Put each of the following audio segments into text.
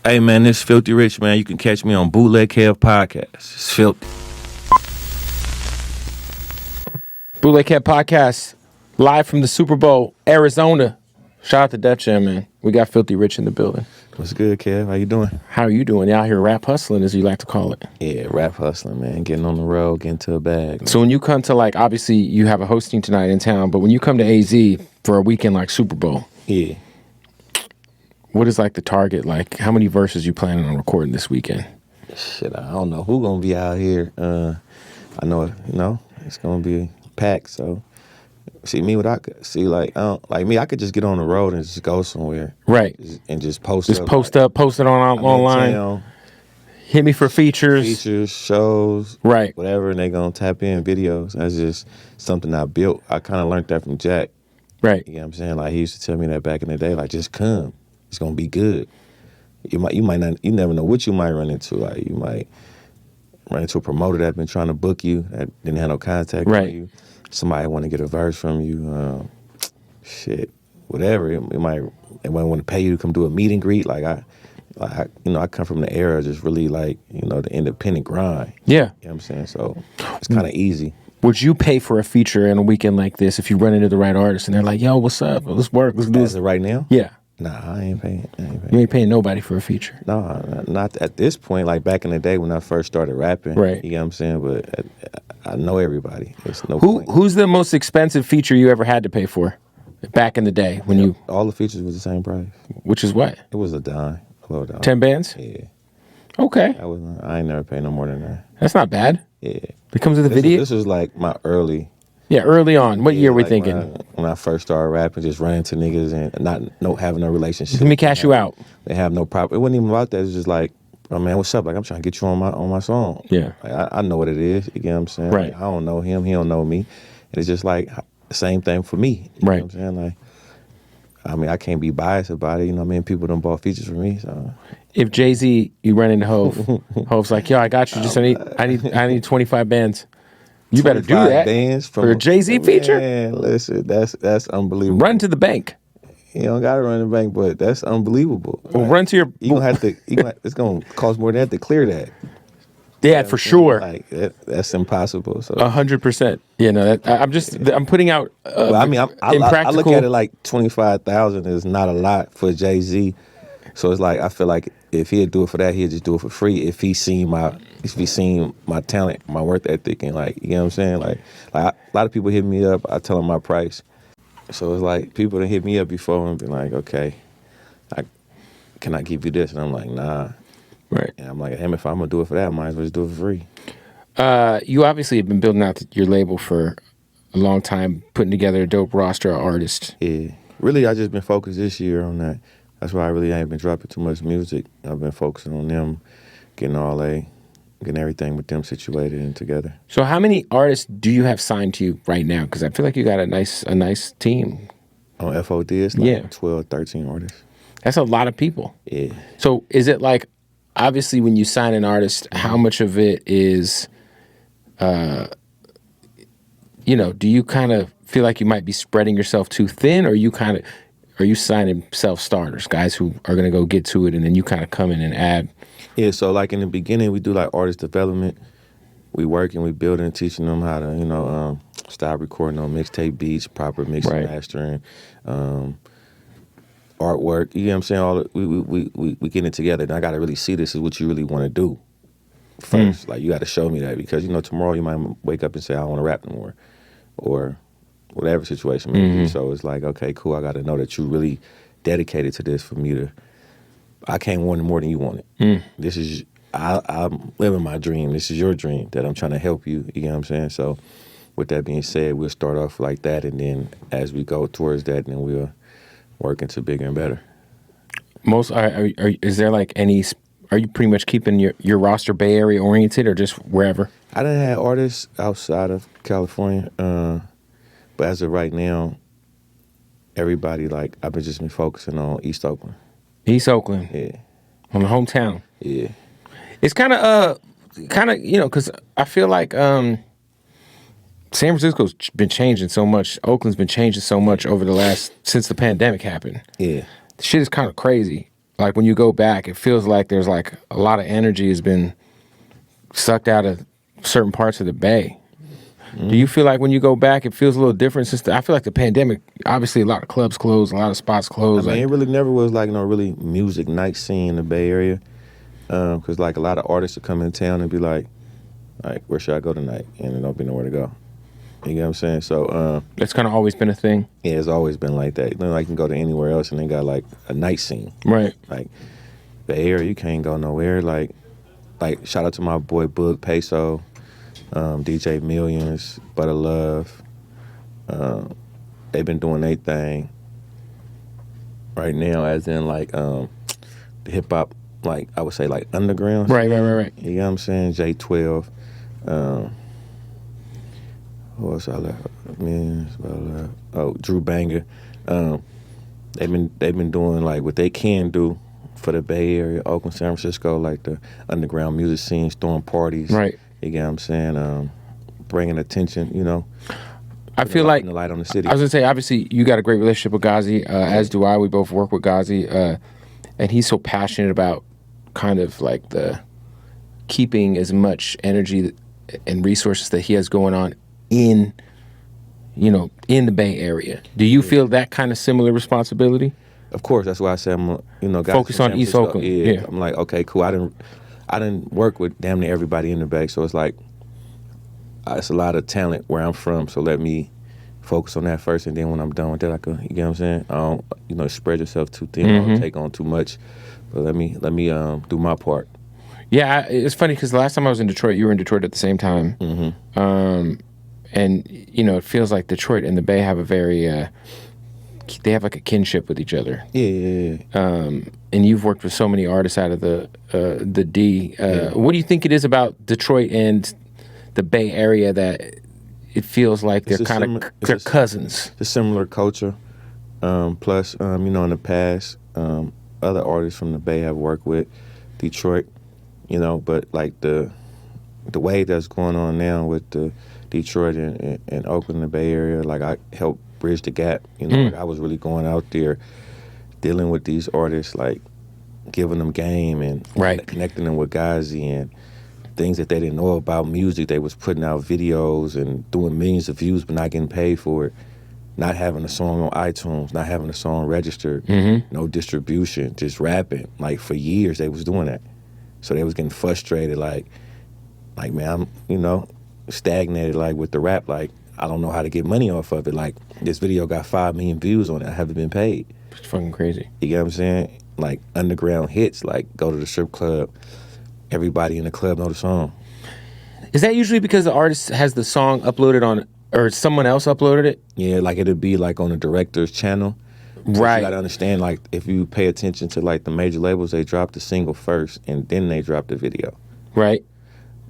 Hey, man, this is Philthy Rich, man. You can catch me on Bootleg Podcast. It's Philthy. Bootleg Podcast, live from the Super Bowl, Arizona. Shout out to Def Jam, man. We got Philthy Rich in the building. What's good, Kev? How you doing? How are you doing? You out here rap hustling, as you like to call it. Yeah, rap hustling, man. Getting on the road, getting to a bag. Man. So when you come to, like, obviously you have a hosting tonight in town, but when you come to AZ for a weekend like Super Bowl, yeah, what is like the target? Like, how many verses you planning on recording this weekend? Shit, I don't know who gonna be out here. I know, it's gonna be packed. So, see me, what I could see, like me, I could just get on the road and just go somewhere, right? And just post. Just up, post like, up, post it on online. Hit me for features, shows, right? Whatever, and they gonna tap in videos. That's just something I built. I kind of learned that from Jack, right? You know what I'm saying? Like he used to tell me that back in the day. Like just come. It's gonna be good. You might not. You never know what you might run into. Like you might run into a promoter that been trying to book you that didn't have no contact with you. Somebody want to get a verse from you. Shit, whatever. It might want to pay you to come do a meet and greet. I come from the era just really like the independent grind. Yeah, you know what I'm saying. So it's kind of easy. Would you pay for a feature in a weekend like this if you run into the right artist and they're like, "Yo, what's up? Let's work. Let's do this." Right now? Yeah. Nah, I ain't paying. You ain't paying nobody for a feature. No, not at this point. Like back in the day when I first started rapping, right? You know what I'm saying? But I know everybody. It's no point. Who's the most expensive feature you ever had to pay for? Back in the day when you all the features was the same price. Which is what? It was a dime, a little dime. 10 bands? Yeah. Okay. I ain't never paid no more than that. That's not bad. Yeah. It comes with a video. This was like my early. Yeah, early on. What year we thinking? When I first started rapping, just running to niggas and having no relationship. Let me cash you out. They have no proper. It wasn't even about that. It's just like, oh man, what's up? Like I'm trying to get you on my song. Yeah. Like, I know what it is. You get what I'm saying? Right. Like, I don't know him. He don't know me. And it's just like the same thing for me. You right. know what I'm saying? Like, I mean, I can't be biased about it. You know what I mean? People done bought features for me. So if Jay-Z, you run into Hov, Hov's like, yo, I got you. Just I need 25 bands. You better do that bands for a Jay-Z feature. Man, listen, that's unbelievable. Run to the bank. You don't gotta run to the bank, but that's unbelievable. Well, like, run to your. You gonna have to. It's gonna cost more than that to clear that. Yeah, for sure. Like that's impossible. So 100%. You know, I'm putting out. Well, I mean, I look at it like 25,000 is not a lot for Jay-Z. So it's like I feel like if he'd do it for that, he'd just do it for free. If he seen my talent, my work ethic, and like you know what I'm saying, like a lot of people hit me up. I tell them my price. So it's like people that hit me up before and be like, okay, can I give you this? And I'm like, nah. Right. And I'm like, if I'm gonna do it for that, I might as well just do it for free. You obviously have been building out your label for a long time, putting together a dope roster of artists. Yeah. Really, I just been focused this year on that. That's why I really ain't been dropping too much music. I've been focusing on them, getting everything with them situated and together. So how many artists do you have signed to you right now? Because I feel like you got a nice team. On FOD, it's like 12, 13 artists. That's a lot of people. Yeah. So is it like, obviously when you sign an artist, how much of it is, do you kind of feel like you might be spreading yourself too thin, or are you signing self-starters, guys who are going to go get to it, and then you kind of come in and add? Yeah, so like in the beginning, we do like artist development. We work and we build and teaching them how to, start recording on mixtape beats, proper mixing, mastering, artwork. You know what I'm saying? We get it together. And I got to really see this is what you really want to do first. Like you got to show me that because, tomorrow you might wake up and say, I don't want to rap no more. Or whatever situation may be. So it's like, okay, cool. I got to know that you really dedicated to this for me to. I can't want it more than you want it. This is I'm living my dream. This is your dream that I'm trying to help you. You know what I'm saying? So with that being said, we'll start off like that, and then as we go towards that, then we'll work into bigger and better. Is there like any? Are you pretty much keeping your roster Bay Area oriented, or just wherever? I done had artists outside of California, but as of right now, everybody I've just been focusing on East Oakland. East Oakland, yeah, on the hometown. Yeah, it's kind of because I feel like San Francisco's been changing so much. Oakland's been changing so much over the since the pandemic happened. Yeah, the shit is kind of crazy. Like when you go back, it feels like there's like a lot of energy has been sucked out of certain parts of the Bay. Do you feel like when you go back, it feels a little different since I feel like the pandemic, obviously a lot of clubs closed, a lot of spots closed. I mean, it really never was like no really music night scene in the Bay Area. Because like a lot of artists would come in town and be like, where should I go tonight? And there don't be nowhere to go. You know what I'm saying? So it's kind of always been a thing. yeah, it's always been like that. You know, I can go to anywhere else and they got like a night scene. Right. Like Bay Area, you can't go nowhere. Like shout out to my boy Boog Peso, DJ Millions, Butter Love. They've been doing their thing right now, as in like the hip hop, like I would say like underground. Right. You know what I'm saying? J12. Who else I left? Drew Banger. They've been doing like what they can do for the Bay Area, Oakland, San Francisco, like the underground music scene, throwing parties. Right. You get what I'm saying? Bringing attention, you know. I feel like the light on the city. I was gonna say, obviously, you got a great relationship with Ghazi, as do I. We both work with Ghazi, and he's so passionate about kind of like the keeping as much energy and resources that he has going on in the Bay Area. Do you feel that kind of similar responsibility? Of course, that's why I said I'm, focus on East Oakland. Yeah, I'm like, okay, cool. I didn't work with damn near everybody in the Bay, so it's like it's a lot of talent where I'm from. So let me focus on that first, and then when I'm done with that, I could, you get what I'm saying? I don't, spread yourself too thin, or take on too much. But let me do my part. Yeah, it's funny because the last time I was in Detroit, you were in Detroit at the same time. And, it feels like Detroit and the Bay have they have like a kinship with each other. Yeah. And you've worked with so many artists out of the D. What do you think it is about Detroit and the Bay Area that it feels like they're kind of they're cousins? It's a similar culture. Plus, in the past, other artists from the Bay have worked with Detroit, but like the wave that's going on now with the Detroit and Oakland, the Bay Area, like I helped bridge the gap. Like I was really going out there dealing with these artists, like giving them game and connecting them with Ghazi and things that they didn't know about music. They was putting out videos and doing millions of views but not getting paid for it. Not having a song on iTunes, not having a song registered, no distribution, just rapping. Like for years they was doing that. So they was getting frustrated, like man, I'm, stagnated like with the rap, like I don't know how to get money off of it. Like this video got 5 million views on it, I haven't been paid. It's fucking crazy. You get what I'm saying? Like underground hits, like go to the strip club, everybody in the club know the song. Is that usually because the artist has the song uploaded on, or someone else uploaded it? Yeah, like it'd be like on the director's channel. Right. You gotta understand, like if you pay attention to like the major labels, they drop the single first and then they drop the video. Right.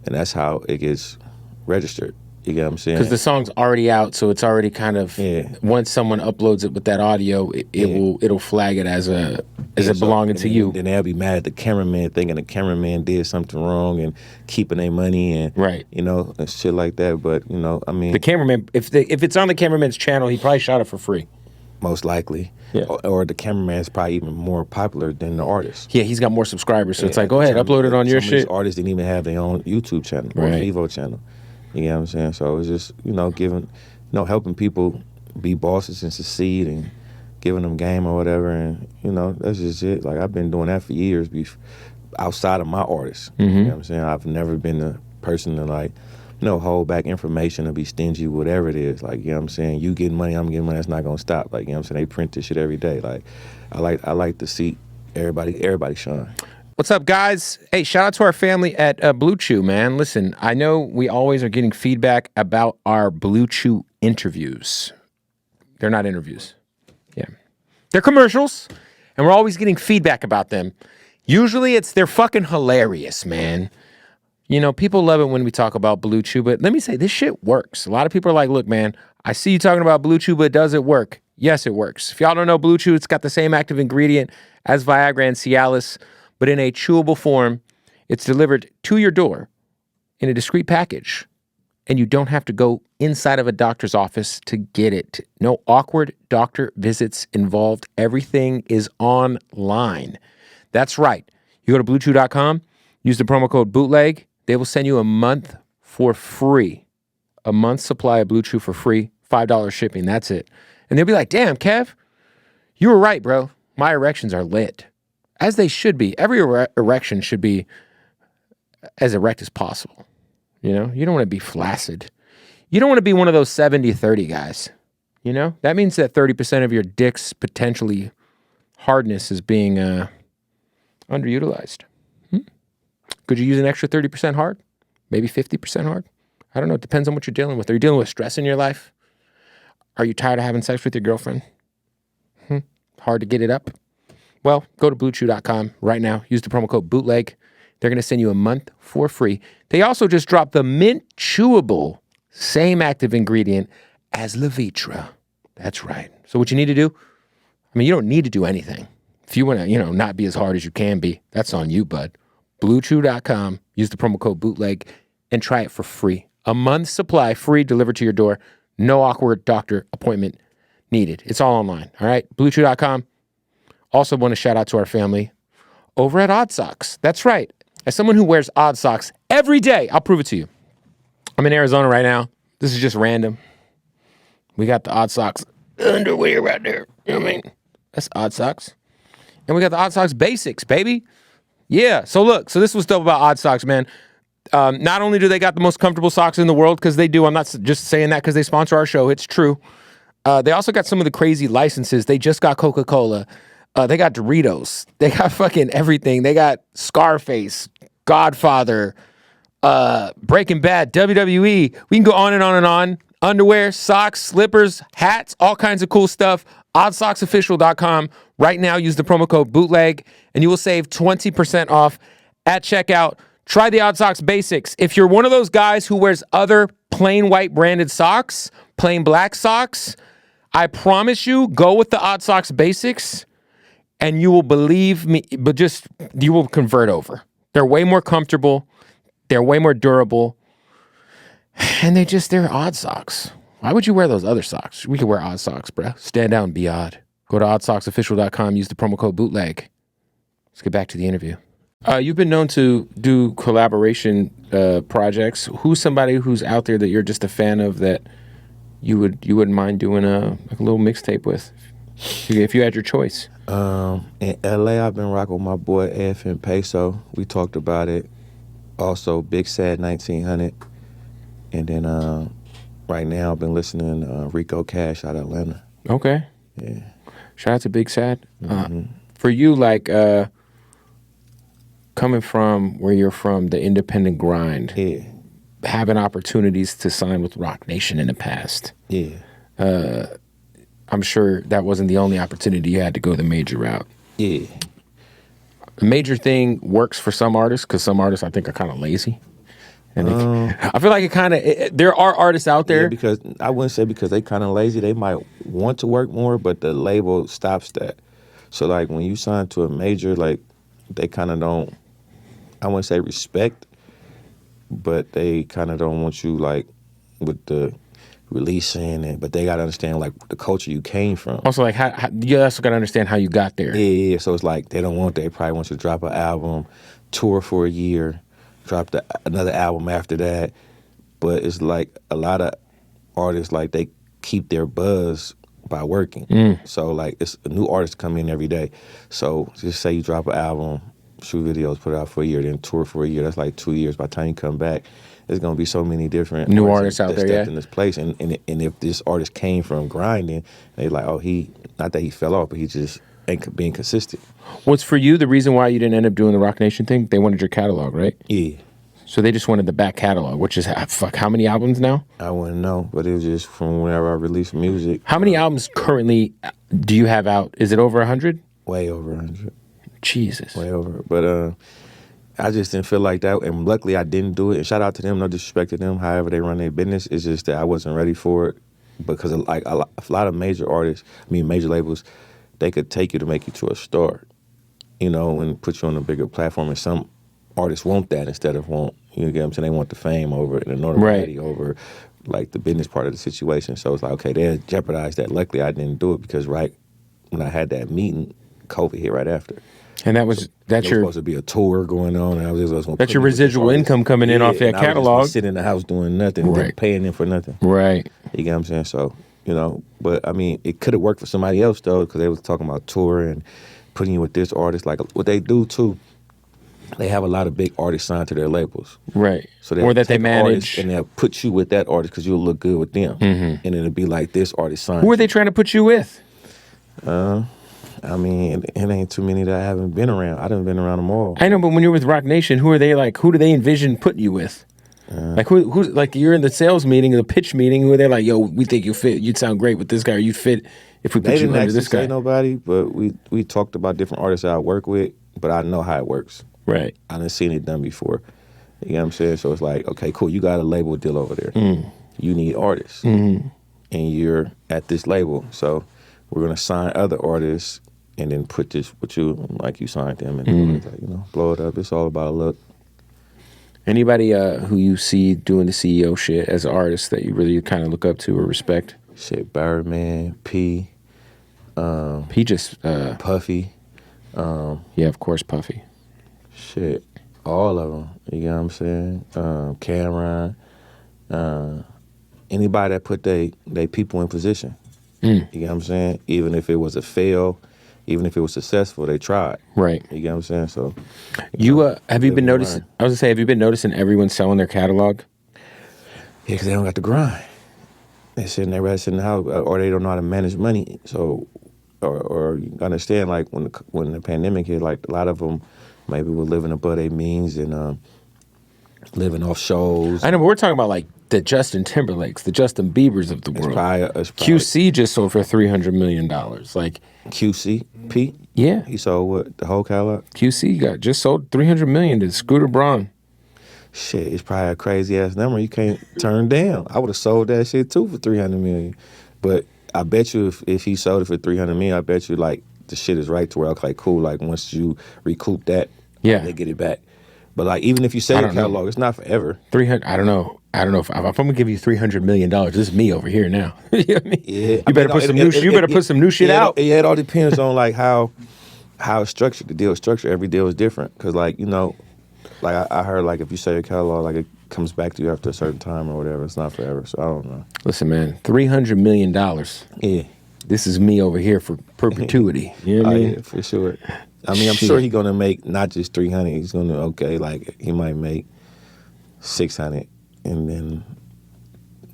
And that's how it gets registered. You get what I'm saying? Because the song's already out, so it's already kind of once someone uploads it with that audio, it'll flag it as it belonging to you. Then they'll be mad at the cameraman, thinking the cameraman did something wrong and keeping their money and and shit like that. But I mean, the cameraman, if it's on the cameraman's channel, he probably shot it for free. Most likely. Yeah. Or the cameraman's probably even more popular than the artist. Yeah, he's got more subscribers, so it's like, go ahead, upload it on your shit. Some artists didn't even have their own YouTube channel or Vivo channel. You know what I'm saying? So it's just, giving, helping people be bosses and succeed and giving them game or whatever. And, that's just it. Like, I've been doing that for years outside of my artists. You know what I'm saying? I've never been the person to, like, hold back information or be stingy, whatever it is. Like, you know what I'm saying? You getting money, I'm getting money. That's not going to stop. Like, you know what I'm saying? They print this shit every day. Like, I like to see everybody shine. What's up, guys? Hey, shout out to our family at Bluechew, man. Listen, I know we always are getting feedback about our Bluechew interviews. They're not interviews. Yeah. They're commercials, and we're always getting feedback about them. Usually they're fucking hilarious, man. People love it when we talk about Bluechew, but let me say, this shit works. A lot of people are like, look, man, I see you talking about Bluechew, but does it work? Yes, it works. If y'all don't know Bluechew, it's got the same active ingredient as Viagra and Cialis, but in a chewable form. It's delivered to your door in a discreet package, and you don't have to go inside of a doctor's office to get it. No awkward doctor visits involved. Everything is online. That's right. You go to Bluechew.com, use the promo code Bootleg. They will send you a month for free. A month's supply of Bluechew for free. $5 shipping. That's it. And they'll be like, damn, Kev, you were right, bro. My erections are lit. As they should be. Every erection should be as erect as possible. You know, you don't want to be flaccid. You don't want to be one of those 70-30 guys. You know, that means that 30% of your dick's potentially hardness is being underutilized. Could you use an extra 30% hard? Maybe 50% hard? I don't know. It depends on what you're dealing with. Are you dealing with stress in your life? Are you tired of having sex with your girlfriend? Hard to get it up? Well, go to Bluechew.com right now. Use the promo code Bootleg. They're going to send you a month for free. They also just dropped the mint chewable, same active ingredient as Levitra. That's right. So what you need to do, I mean, you don't need to do anything. If you want to, not be as hard as you can be, that's on you, bud. Bluechew.com. Use the promo code Bootleg and try it for free. A month's supply, free, delivered to your door. No awkward doctor appointment needed. It's all online, all right? Bluechew.com. Also want to shout out to our family over at Odd Socks. That's right. As someone who wears Odd Socks every day, I'll prove it to you. I'm in Arizona right now. This is just random. We got the Odd Socks underwear right there. You know what I mean? That's Odd Socks. And we got the Odd Socks Basics, baby. Yeah. So look, this was dope about Odd Socks, man. Not only do they got the most comfortable socks in the world, because they do. I'm not just saying that because they sponsor our show. It's true. They also got some of the crazy licenses. They just got Coca-Cola. They got Doritos. They got fucking everything. They got Scarface, Godfather, Breaking Bad, WWE. We can go on and on and on. Underwear, socks, slippers, hats, all kinds of cool stuff. OddSocksOfficial.com. Right now, use the promo code Bootleg, and you will save 20% off at checkout. Try the Odd Socks Basics. If you're one of those guys who wears other plain white branded socks, plain black socks, I promise you, go with the Odd Socks Basics, and you will believe me, but you will convert over. They're way more comfortable. They're way more durable. And they're Odd Socks. Why would you wear those other socks? We could wear Odd Socks, bruh. Stand out and be odd. Go to OddSocksOfficial.com. Use the promo code Bootleg. Let's get back to the interview. You've been known to do collaboration projects. Who's somebody who's out there that you're just a fan of that you wouldn't mind doing a little mixtape with, if you had your choice? In LA, I've been rocking with my boy F and Peso. We talked about it. Also, Big Sad 1900. And then right now, I've been listening to Rico Cash out of Atlanta. Okay. Yeah. Shout out to Big Sad. For you, like, coming from where you're from, the independent grind, having opportunities to sign with Roc Nation in the past. Yeah. I'm sure that wasn't the only opportunity you had to go the major route. Yeah. The major thing works for some artists, because some artists I think are kind of lazy. And I feel like there are artists out there. Yeah, because I wouldn't say because they kind of lazy. They might want to work more, but the label stops that. So like when you sign to a major, like they kind of don't, I wouldn't say respect, but they kind of don't want you like with the releasing, but they got to understand like the culture you came from. Also, like how you also got to understand how you got there. Yeah. So it's like they don't want that. They probably want you to drop an album, tour for a year, drop another album after that. But it's like a lot of artists, like they keep their buzz by working. So like it's a new artist come in every day. So just say you drop an album, shoot videos, put it out for a year, then tour for a year. That's like 2 years. By the time you come back, there's gonna be so many different new artists out there. Stepped in this place, and if this artist came from grinding, they like, oh, he not that he fell off, but he just ain't being consistent. What's for you the reason why you didn't end up doing the Roc Nation thing? They wanted your catalog, right? Yeah. So they just wanted the back catalog, which is how many albums now? I wouldn't know, but it was just from whenever I released music. How many albums currently do you have out? Is it over 100? Way over 100. Jesus. Way over. But I just didn't feel like that, and luckily I didn't do it. And shout out to them, no disrespect to them, however they run their business. It's just that I wasn't ready for it because like a lot of major artists, major labels, they could take you to make you to a star, and put you on a bigger platform. And some artists want that instead of you get what I'm saying? They want the fame over it and the notoriety over like the business part of the situation. So it's like, okay, they jeopardized that. Luckily I didn't do it because right when I had that meeting, COVID hit right after. And that's There was your supposed to be a tour going on, and I was just going. that's your residual income coming in off that and I was catalog. just sitting in the house doing nothing, Right. paying them for nothing. Right. You get what I'm saying? So, but I mean, it could have worked for somebody else though, because they was talking about touring and putting you with this artist. Like what they do too, they have a lot of big artists signed to their labels. Right. So or that they manage. and they'll put you with that artist because you'll look good with them. And it'll be like this artist signed. Who are they trying to put you with? I mean, it ain't too many that I haven't been around. I done been around them all. I know, but when you're with Rock Nation, who are they like? Who do they envision putting you with? Like who's like you're in the sales meeting, the pitch meeting, who they're like, yo, we think you fit. You'd sound great with this guy. Or you fit if we put you under this guy. They didn't say nobody, but we talked about different artists that I work with, but I know how it works. Right. I done seen it done before. You know what I'm saying? So it's like, okay, cool. You got a label deal over there. You need artists, and you're at this label. So we're gonna sign other artists, and then put this with you, like you signed them, and blow it up. It's all about a look. Anybody who you see doing the CEO shit as an artist that you really kind of look up to or respect? Shit, Birdman, P. He just Puffy. yeah, of course, Puffy. Shit, all of them. You know what I'm saying? Cameron. Anybody that put they people in position. You know what I'm saying? Even if it was a fail, even if it was successful, they tried. Right. You get what I'm saying? So, have you been noticing? I was gonna say, have you been noticing everyone selling their catalog? Yeah, because they don't got the grind. They sitting there, rather sitting in the house, or they don't know how to manage money. So, or you understand, like when the pandemic hit, like a lot of them maybe were living above their means and living off shows. I know, but we're talking about like the Justin Timberlakes, the Justin Biebers of the world. It's probably, QC just sold for $300 million. Like QC, Pete? Yeah. He sold what? The whole catalog? QC just sold $300 million to Scooter Braun. Shit, it's probably a crazy ass number you can't turn down. I would have sold that shit too for $300 million. But I bet you if he sold it for $300 million, I bet you like the shit is right to where okay, cool. Like once you recoup that, they get it back. But like even if you sell your catalog, it's not forever. 300. I don't know. If I'm gonna give you $300 million, this is me over here now. You know what I mean? Yeah, you better put some new. You better put some new shit out. It all depends on like how it's structured. The deal is structured. Every deal is different. Cause like like I heard like if you sell your catalog, like it comes back to you after a certain time or whatever. It's not forever. So I don't know. Listen, man, $300 million. Yeah. This is me over here for perpetuity. You know what I mean? Yeah, for sure. I mean, I'm sure he's gonna make not just 300. He's gonna like he might make 600 and then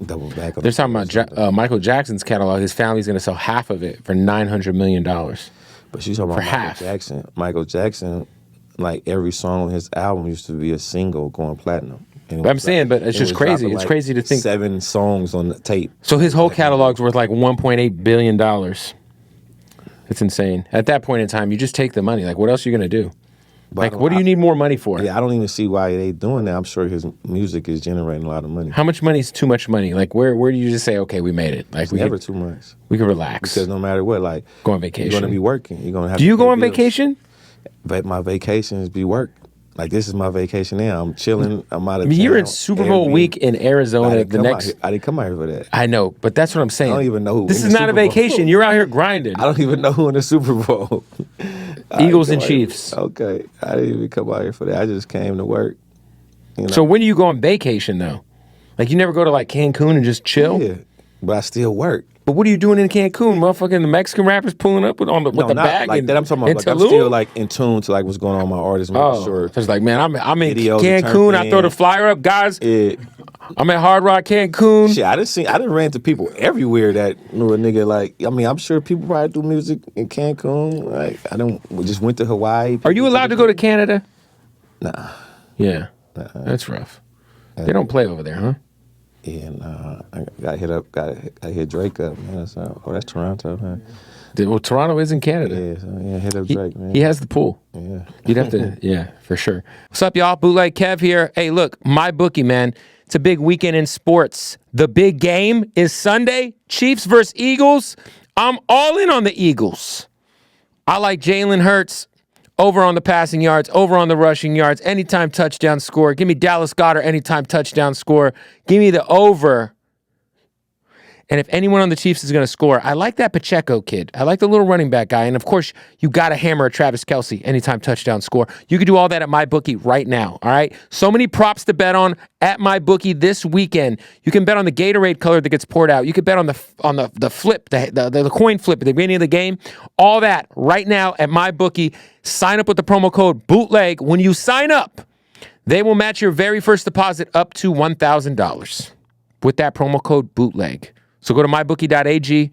double back. They're talking about Michael Jackson's catalog. His family's gonna sell half of it for $900 million. But she's talking about Michael Jackson. Michael Jackson, like every song on his album used to be a single going platinum. But I'm saying, but it's just crazy. It's crazy to think 7 songs on the tape. So his whole catalog's worth like $1.8 billion. It's insane. At that point in time, you just take the money. Like, what else are you going to do? Like, what do you need more money for? Yeah, I don't even see why they doing that. I'm sure his music is generating a lot of money. How much money is too much money? Like, where do you just say, okay, we made it? Like, it's never too much. We can relax. Because no matter what, like, go on vacation. You're going to be working. You're going to have. Do you go on vacation? But my vacations be work. Like, this is my vacation now. I'm chilling. I'm out of town. You're in Super Bowl week in Arizona. I didn't come out here for that. I know, but that's what I'm saying. I don't even know who. This is not a vacation. You're out here grinding. I don't even know who in the Super Bowl. Eagles and Chiefs. Okay. I didn't even come out here for that. I just came to work. You know? So when do you go on vacation, though? Like, you never go to, like, Cancun and just chill? Yeah, but I still work. But what are you doing in Cancun? Motherfucking the Mexican rappers pulling up with the bag. Like that. I'm talking about. Like, I'm still like in tune to like what's going on with my artists. Making sure. It's like, man, I'm in Cancun. I throw the flyer up, guys. Yeah. I'm at Hard Rock Cancun. Shit, I didn't ran into people everywhere that knew a nigga like. I mean, I'm sure people probably do music in Cancun. Like we just went to Hawaii. Are you allowed to go to Canada? Nah. Yeah. That's rough. They don't play over there, huh? Yeah, nah. I got hit up. Got hit Drake up, man. That's Toronto, man. Well, Toronto is in Canada. Yeah, so hit up Drake, man. He has the pool. Yeah. You'd have to, yeah, for sure. What's up, y'all? Bootleg Kev here. Hey, look, my bookie, man. It's a big weekend in sports. The big game is Sunday, Chiefs versus Eagles. I'm all in on the Eagles. I like Jalen Hurts. Over on the passing yards, over on the rushing yards, anytime touchdown score. Give me Dallas Goedert, anytime touchdown score. Give me the over. And if anyone on the Chiefs is going to score, I like that Pacheco kid. I like the little running back guy. And of course, you got to hammer a Travis Kelce anytime touchdown score. You can do all that at MyBookie right now. All right. So many props to bet on at MyBookie this weekend. You can bet on the Gatorade color that gets poured out. You can bet on the flip, the coin flip at the beginning of the game. All that right now at MyBookie. Sign up with the promo code BOOTLEG. When you sign up, they will match your very first deposit up to $1,000 with that promo code BOOTLEG. So go to mybookie.ag,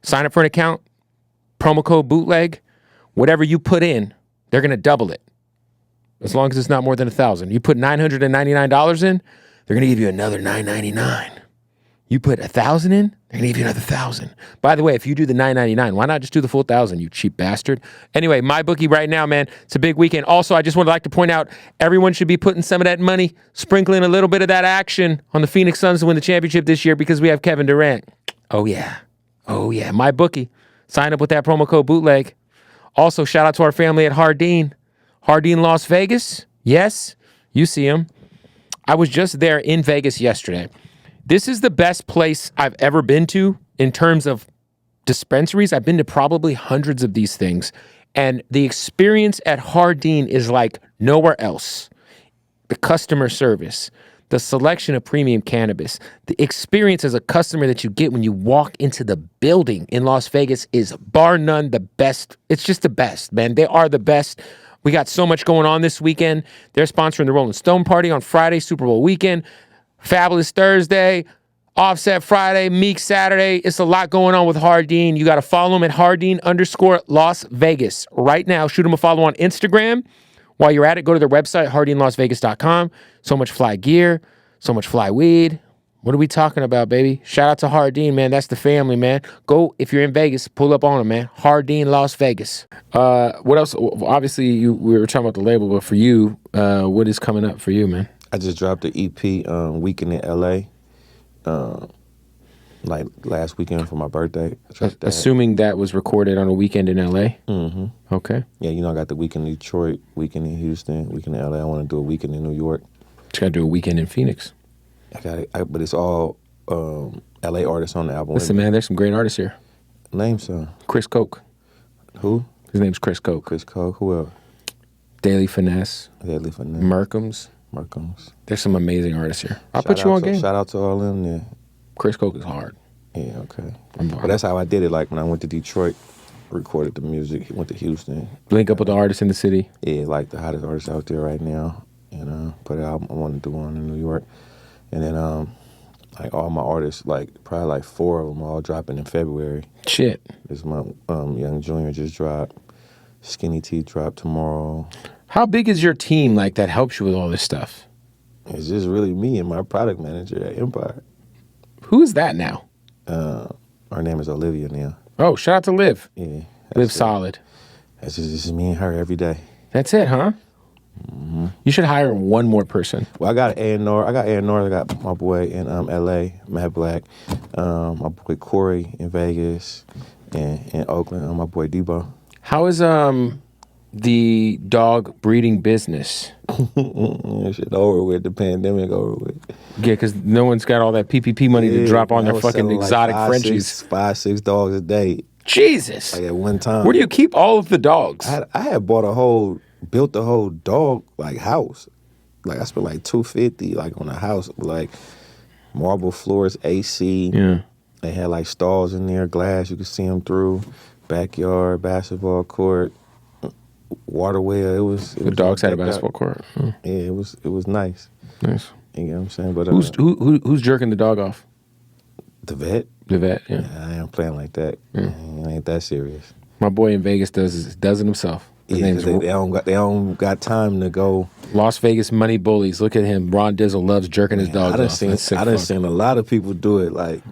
sign up for an account, promo code BOOTLEG. Whatever you put in, they're going to double it. As long as it's not more than $1,000. You put $999 in, they're going to give you another $999. You put $1,000 in, they're going to give you another $1,000. By the way, if you do the $999, why not just do the full $1,000, you cheap bastard? Anyway, MyBookie right now, man, it's a big weekend. Also, I just would like to point out, everyone should be putting some of that money, sprinkling a little bit of that action on the Phoenix Suns to win the championship this year because we have Kevin Durant. Oh, yeah. Oh, yeah. MyBookie. Sign up with that promo code BOOTLEG. Also, shout out to our family at Jardin. Jardin Las Vegas. Yes, you see him. I was just there in Vegas yesterday. This is the best place I've ever been to in terms of dispensaries. I've been to probably hundreds of these things. And the experience at Jardin is like nowhere else. The customer service, the selection of premium cannabis, the experience as a customer that you get when you walk into the building in Las Vegas is bar none the best. It's just the best, man. They are the best. We got so much going on this weekend. They're sponsoring the Rolling Stone Party on Friday, Super Bowl weekend. Fabulous Thursday, Offset Friday, Meek Saturday. It's a lot going on with Jardin. You got to follow him at Jardin_Las Vegas. Right now, shoot him a follow on Instagram. While you're at it, go to their website, JardinLasVegas.com. So much fly gear, so much fly weed. What are we talking about, baby? Shout out to Jardin, man. That's the family, man. Go, if you're in Vegas, pull up on them, man. Jardin Las Vegas. What else? Obviously, we were talking about the label, but for you, what is coming up for you, man? I just dropped the EP Weekend in LA, like last weekend for my birthday. Assuming that was recorded on a weekend in LA? Mm-hmm. Okay. Yeah, I got the weekend in Detroit, weekend in Houston, weekend in LA. I want to do a weekend in New York. Just got to do a weekend in Phoenix. I got it, but it's all LA artists on the album. Listen, man, there's some great artists here. Name some. Chris Coke. Who? His name's Chris Coke. Chris Coke. Who else? Daily Finesse. Daily Finesse. Merkham's. There's some amazing artists here. I'll put you on game. Shout out to all them there. Chris Coke is hard. Yeah, okay. But that's how I did it. Like when I went to Detroit, recorded the music, went to Houston. Link up with the artists in the city. Yeah, like the hottest artists out there right now. And put an album. I want to do one in New York. And then like all my artists, like probably like 4 of them all dropping in February. Shit. This month, Young Junior just dropped. Skinny T dropped tomorrow. How big is your team like that helps you with all this stuff? It's just really me and my product manager at Empire. Who is that now? Her name is Olivia now. Oh, shout out to Liv. Yeah. Liv Solid. That's just me and her every day. That's it, huh? Mm-hmm. You should hire one more person. Well, I got A&R. I got my boy in L.A., Matt Black. My boy Corey in Vegas. And in Oakland, my boy Debo. How is the dog breeding business? Shit over with. The pandemic over with. Yeah, because no one's got all that PPP money to drop on their fucking exotic like Frenchies. 5-6 dogs a day. Jesus. Like at one time. Where do you keep all of the dogs? I had built the whole dog like house. Like I spent like $250 like on a house, like marble floors, AC. Yeah. They had like stalls in there, glass you could see them through, backyard, basketball court, water well. It was the dogs had a basketball court. Yeah, it was nice. Nice. You know what I'm saying? But who's jerking the dog off? The vet. The vet. Yeah. I ain't playing like that. Yeah. It ain't that serious. My boy in Vegas does it himself. His name's they don't got time to go. Las Vegas Money Bullies. Look at him. Ron Dizzle loves jerking his dog off. I done seen a lot of people do it. Like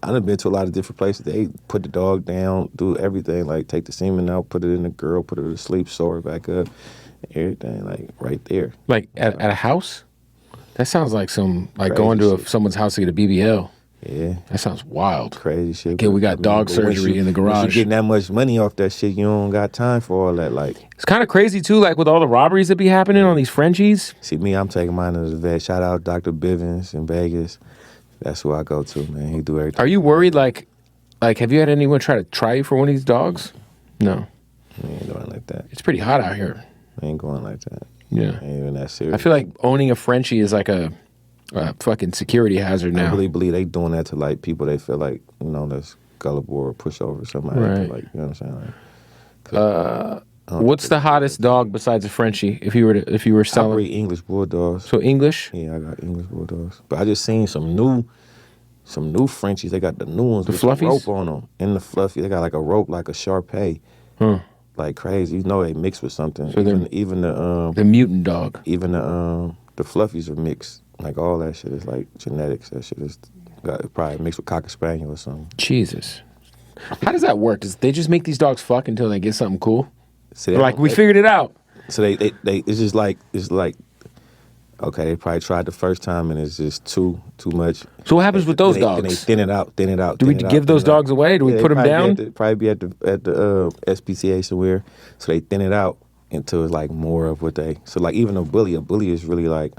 I done been to a lot of different places. They put the dog down, do everything, like take the semen out, put it in the girl, put her to sleep, sew her back up, everything, like right there. Like at a house? That sounds like crazy going to shit. Someone's house to get a BBL. Yeah. That sounds wild. Crazy shit. Okay, we got dog surgery in the garage. Once you getting that much money off that shit, you don't got time for all that. Like it's kind of crazy too, like with all the robberies that be happening on these Frenchies. See me, I'm taking mine to the vet. Shout out Dr. Bivens in Vegas. That's who I go to, man. He do everything. Are you worried? Like, have you had anyone try you for one of these dogs? No. I ain't going like that. It's pretty hot out here. I ain't going like that. Yeah. Ain't even that serious. I feel like owning a Frenchie is like a fucking security hazard now. I really believe they doing that to like people they feel like, that's gullible or pushover or something Right. like, you know what I'm saying? Like, What's the hottest dog besides a Frenchie? If you were I selling, breed English bulldogs. so English. Yeah, I got English bulldogs. But I just seen some new Frenchies. They got the new ones The with fluffies? the rope on them. And the fluffy, they got like a rope, like a Shar-Pei. Like crazy. You know they mixed with something. So even the mutant dog. even the fluffies are mixed. Like all that shit is like genetics. That shit is probably mixed with Cocker Spaniel or something. Jesus. How does that work? Does they just make these dogs fuck until they get something cool? So They're like, we figured it out. So they it's just like okay, they probably tried the first time and it's just too much. So what happens with those Then dogs? they thin it out. Do we give those dogs away? Do we put them down? Probably be at the SPCA somewhere. So they thin it out until it's like more of what they. So like even a bully is really like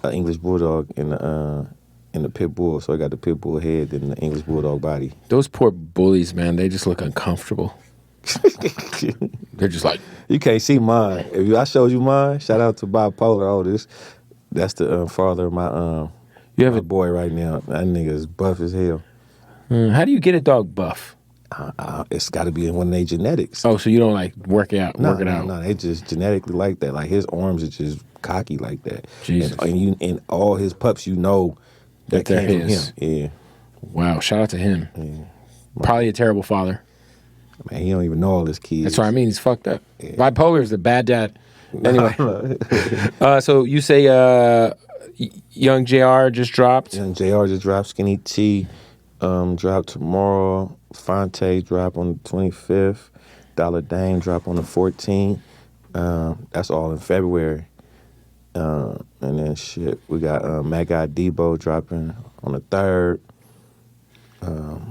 an English bulldog in the pit bull. So I got the pit bull head and the English bulldog body. Those poor bullies, man, they just look uncomfortable. They're just like, You can't see mine. I showed you mine, shout out to bipolar. That's the father of my you have my boy right now. That nigga is buff as hell. how do you get a dog buff? It's got to be in one of their genetics. Oh, so you don't like work it out? No, they just genetically like that. Like his arms are just cocky like that. Jesus. And all his pups, that they're came from his. him. Yeah. Wow, shout out to him. Yeah. Probably a terrible father. Man, he don't even know all his kids. That's what I mean. He's fucked up. Bipolar is a bad dad. Anyway, so you say Young JR just dropped? And JR just dropped. Skinny T dropped tomorrow. Fonte drop on the 25th. Dollar Dame drop on the 14th. That's all in February. And then shit, we got Mad-Guy Debo dropping on the 3rd.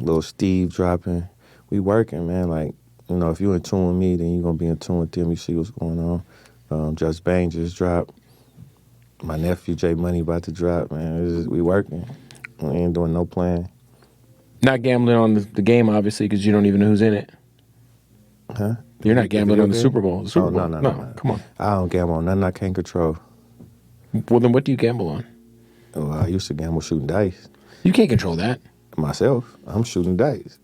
Lil Steve dropping. We working, man. Like, if you in tune with me, then you gonna be in tune with them. You see what's going on. Just Bang just dropped. My nephew J Money about to drop, man. We working. We ain't doing no plan. Not gambling on the game, obviously, because you don't even know who's in it. Huh? You're not gambling on the game? Super Bowl. The Super Bowl. No. Come on. I don't gamble on nothing I can't control. Well, then what do you gamble on? Oh, I used to gamble shooting dice. You can't control that. Myself, I'm shooting dice.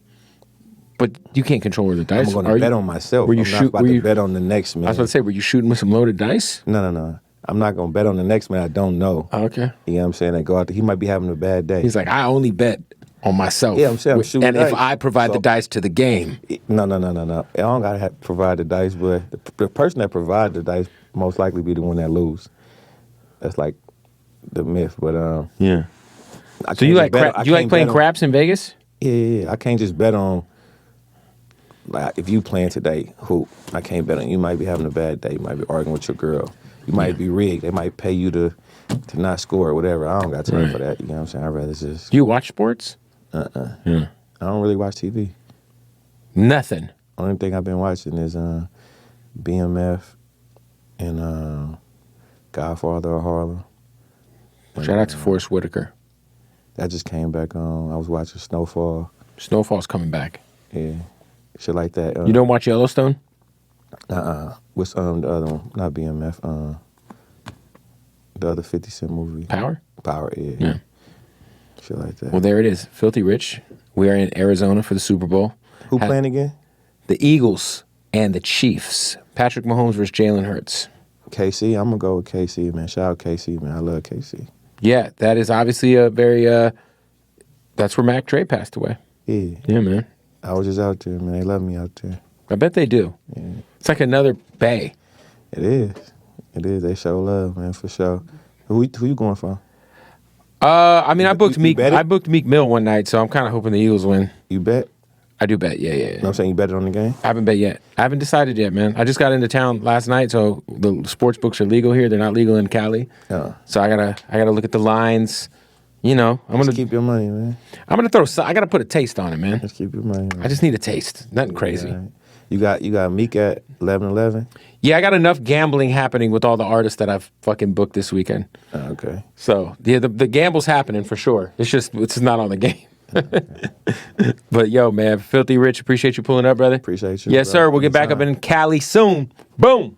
But you can't control where the dice I'm going to bet on myself. Were you I'm not about to bet on the next man. I was about to say, were you shooting with some loaded dice? No. I'm not going to bet on the next man I don't know. Oh, okay. You know what I'm saying? I go out there, he might be having a bad day. He's like, I only bet on myself. Yeah, I'm saying I'm shooting and dice. if I provide the dice to the game. No. I don't got to provide the dice, but the person that provides the dice most likely be the one that lose. That's like the myth, but yeah. So you like playing craps in Vegas? Yeah. I can't just bet on, like, if you playing today, I can't bet on. You might be having a bad day. You might be arguing with your girl. You might be rigged. They might pay you to not score or whatever. I don't got time for that. You know what I'm saying? I'd rather just. Do you watch sports? Yeah. I don't really watch TV. Nothing. Only thing I've been watching is BMF and Godfather of Harlem. Shout out to Forrest Whitaker. That just came back on. I was watching Snowfall. Snowfall's coming back. Yeah. Shit like that. You don't watch Yellowstone? What's the other one? Not BMF. The other 50 Cent movie. Power, yeah. Shit like that. Well, there it is. Filthy Rich. We are in Arizona for the Super Bowl. Who playing again? The Eagles and the Chiefs. Patrick Mahomes versus Jalen Hurts. KC. I'm going to go with KC, man. Shout out KC, man. I love KC. Yeah, that is obviously a very, that's where Mac Dre passed away. Yeah. Yeah, man. I was just out there, man. They love me out there. I bet they do. Yeah. It's like another Bay. It is. They show love, man, for sure. Who you going for? I mean, I booked you bet it? I booked Meek Mill one night, so I'm kind of hoping the Eagles win. You bet? I do bet, yeah. You know what I'm saying? You bet it on the game? I haven't bet yet. I haven't decided yet, man. I just got into town last night, so the sports books are legal here. They're not legal in Cali. So I gotta look at the lines. I'm gonna keep your money, man. I'm gonna throw. I gotta put a taste on it, man. Just keep your money, man. I just need a taste. Nothing crazy. Right. You got Meek at 11-11? Yeah, I got enough gambling happening with all the artists that I've fucking booked this weekend. Okay. So yeah, the gamble's happening for sure. It's just not on the game. But yo, man, Filthy Rich, appreciate you pulling up, brother. Appreciate you. Yes, bro. sir. We'll get back up Anytime. in Cali soon. Boom.